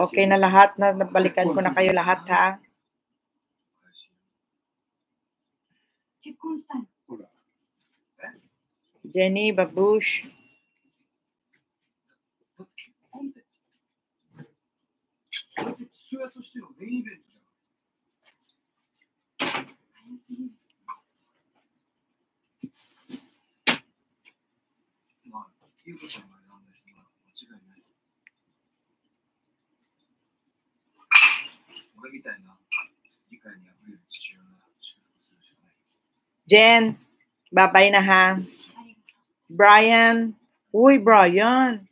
Okay na lahat, na nabalikan ko na kayo lahat, ha? Jenny, Babush. Jen, babay na ha. Brian, uy Brian.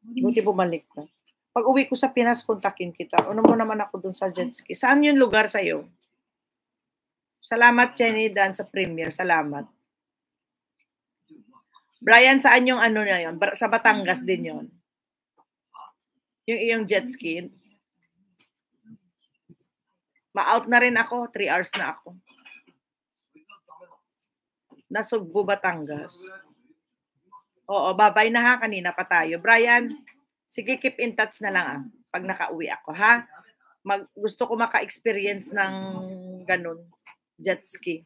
Buti bumalik ka. Pag uwi ko sa Pinas, kontakin kita. Ano mo naman ako dun sa jet ski. Saan yung lugar sa'yo? Salamat, Jenny, Dan sa premiere. Salamat. Brian, saan yung ano na yun? Sa Batangas din yun. Yung iyong jet ski. Ma-out na rin ako. 3 hours na ako. Nasugbo, Batangas. Oo, babay na ha. Kanina pa tayo. Brian, sige, keep in touch na lang pag nakauwi ako, ha? Gusto ko maka-experience ng ganun, jet ski.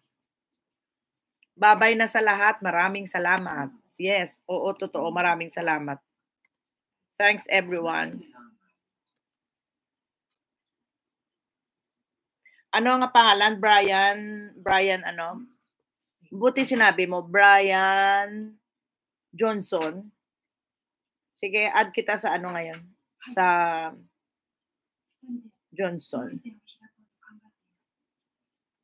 Babay na sa lahat. Maraming salamat. Yes, oo, totoo. Maraming salamat. Thanks, everyone. Ano ang pangalan? Brian ano? Buti sinabi mo, Brian Johnson. Sige, add kita sa ano ngayon? Sa Johnson.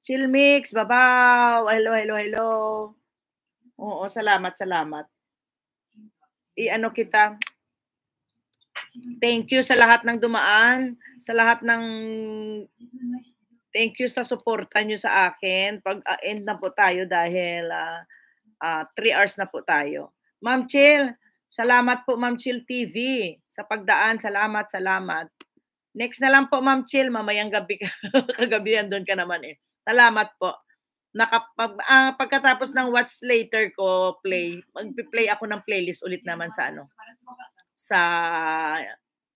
Chill Mix, babaw. Hello. Oo, salamat. I-ano kita. Thank you sa lahat ng dumaan, sa lahat ng thank you sa suporta nyo sa akin. Pag-end na po tayo dahil 3 hours na po tayo. Ma'am Chill, salamat po Ma'am Chill TV sa pagdaan. Salamat. Next na lang po Ma'am Chill, mamayang gabi ka. Kagabihan doon ka naman eh. Salamat po. Pagkatapos ng watch later ko mag-play ako ng playlist ulit naman sa ano. Sa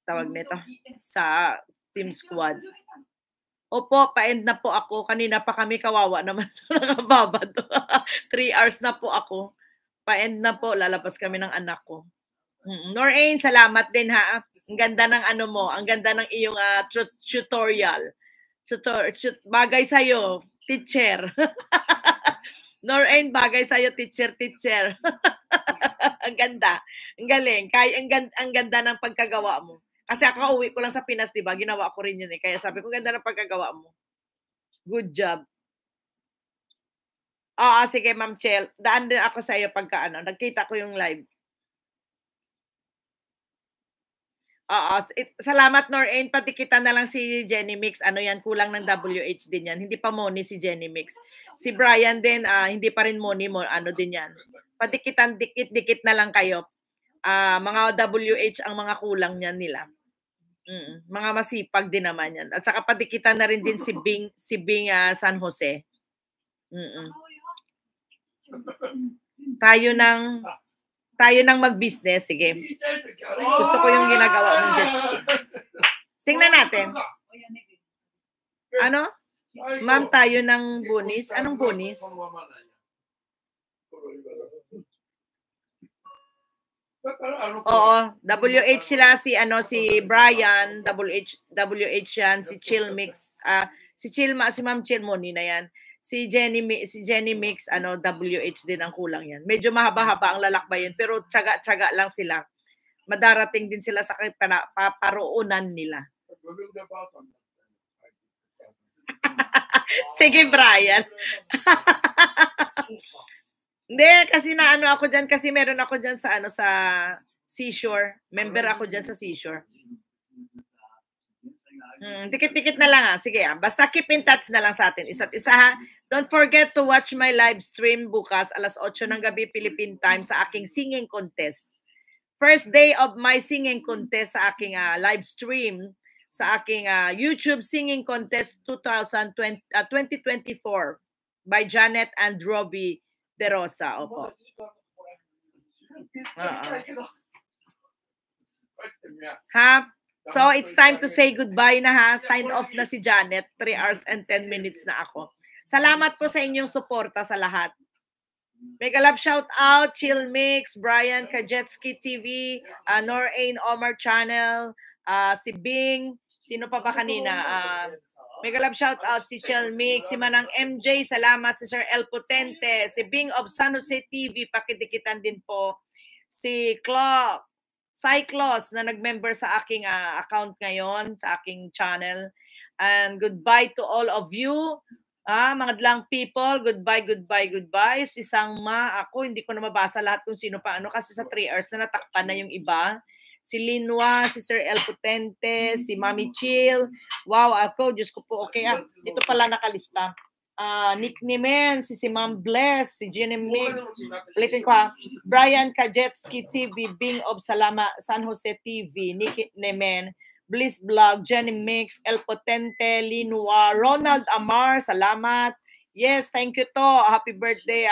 tawag nito, sa Team Squad. Opo, pa-end na po ako. Kanina pa kami, kawawa naman nakababad. 3 hours na po ako. Pa-end na po, lalabas kami ng anak ko. Noraine, salamat din ha. Ang ganda ng ano mo, ang ganda ng iyong tutorial. Bagay sa'yo, teacher. Noraine, bagay sa'yo, teacher. Ang ganda. Ang galing. Ang ganda ng pagkagawa mo. Kasi ako uwi ko lang sa Pinas, di ba? Ginawa ko rin yun eh. Kaya sabi ko, ganda ng pagkagawa mo. Good job. Oo, sige Ma'am Chel. Daan din ako sa iyo pagka ano. Nagkita ko yung live. Oo. Salamat Noraine. Patikitan na lang si Jenny Mix. Ano yan? Kulang ng WH din yan. Hindi pa money si Jenny Mix. Si Brian din, hindi pa rin money mo. Ano din yan. Patikitan, dikit-dikit na lang kayo. Mga WH ang mga kulang niyan nila. Mga masipag din naman yan. At saka patikitan na rin din si Bing San Jose. Tayo nang mag-business. Sige. Gusto ko yung ginagawa mong jet ski. Tingnan natin. Ano? Ma'am, tayo ng bonus. Anong bonus? Oo, WH sila si Brian, WH yan, si Chill Mix, si Ma'am Chill Moni na yan. Si Jenny Mix, WH din ang kulang yan. Medyo mahaba-haba ang lalakbayin pero tsaga-tsaga lang sila. Madarating din sila sa paroonan nila. Sige, Brian. Hindi, kasi ako dyan, kasi meron ako dyan sa sa Seashore. Member ako dyan sa Seashore. Dikit-dikit na lang Sige Basta keep in touch na lang sa atin. Isa't isa ha. Don't forget to watch my live stream bukas, 8:00 ng gabi Philippine time sa aking singing contest. First day of my singing contest sa aking live stream sa aking YouTube singing contest 2024 by Janet and Robbie De Rosa. Opo. Ha? So, it's time to say goodbye na ha. Sign off na si Janet. 3 hours and 10 minutes na ako. Salamat po sa inyong suporta sa lahat. Mega love shout out, Chill Mix, Brian Kajetski TV, Norain Omar Channel, si Bing, sino pa ba kanina? Mega love shout out si Chill Mix, si Manang MJ, salamat si Sir El Potente, si Bing of San Jose TV, pakidikitan din po. Si Cyclos na nag-member sa aking account ngayon, sa aking channel. And goodbye to all of you. Mga dlang people, goodbye, goodbye, goodbye. Si Sangma, ako, hindi ko na mabasa lahat kung sino pa kasi sa 3 hours na natakpan na yung iba. Si Linwa, si Sir El Potente, si Mami Chill. Wow, ako, Diyos ko po, okay. Ito pala nakalista. Nick Nimen, si Ma'am Bless, si Jenny Mix, ulitin ko Brian Kajetski TV, Bing of San Jose TV, Nick Nimen, Bliss Vlog, Jenny Mix, El Potente, Linua, Ronald Amar, salamat. Yes, thank you to. Happy birthday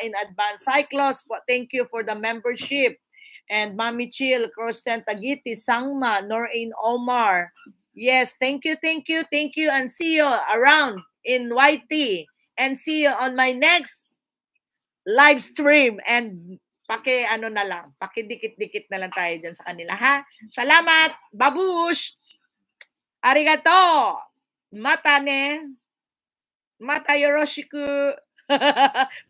in advance. Cyclos, thank you for the membership. And Mami Chill, Crosten Tagiti, Sangma, Norain Omar. Yes, thank you, and see you around in YT, and see you on my next live stream. And pakidikit-dikit na lang tayo dyan sa kanila, ha? Salamat! Babush! Arigato! Mata yoroshiku!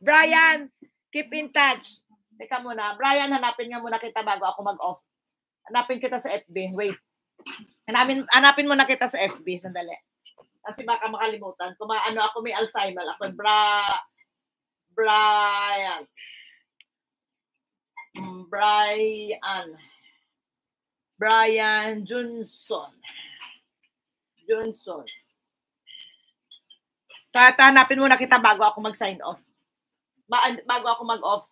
Brian, keep in touch. Teka muna. Brian, hanapin nga muna kita bago ako mag-off. Hanapin kita sa FB. Wait. Hanapin mo na kita sa FB. Sandali. Kasi baka makalimutan. Kung ako may Alzheimer. Ako, Brian Johnson. Hanapin mo na kita bago ako mag-sign off. Bago ako mag-off.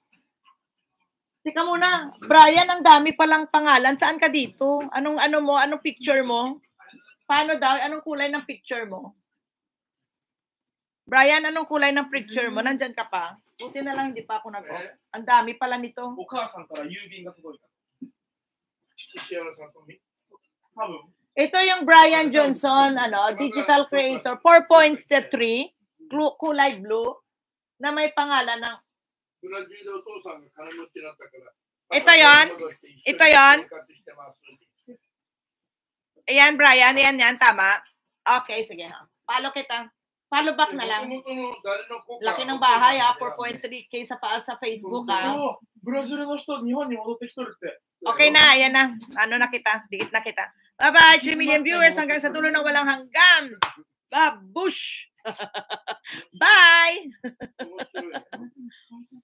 Tika muna. Brian, ang dami palang pangalan. Saan ka dito? Anong picture mo? Paano daw? Anong kulay ng picture mo? Brian, anong kulay ng picture mo? Nandyan ka pa? Buti na lang, hindi pa ako nag-off. Ang dami pala nito. Ito yung Brian Johnson, digital creator, 4.3, kulay blue, na may pangalan ng... Ito yon. Ayan, Brian. Yan. Tama. Okay, sige. Follow kita. Follow back na lang. Laki ng bahay, 4.3K sa Facebook, Okay na, ayan na. Na kita. Dikit na kita. Bye-bye, 3 million viewers hanggang sa tulo ng walang hanggan. Babush!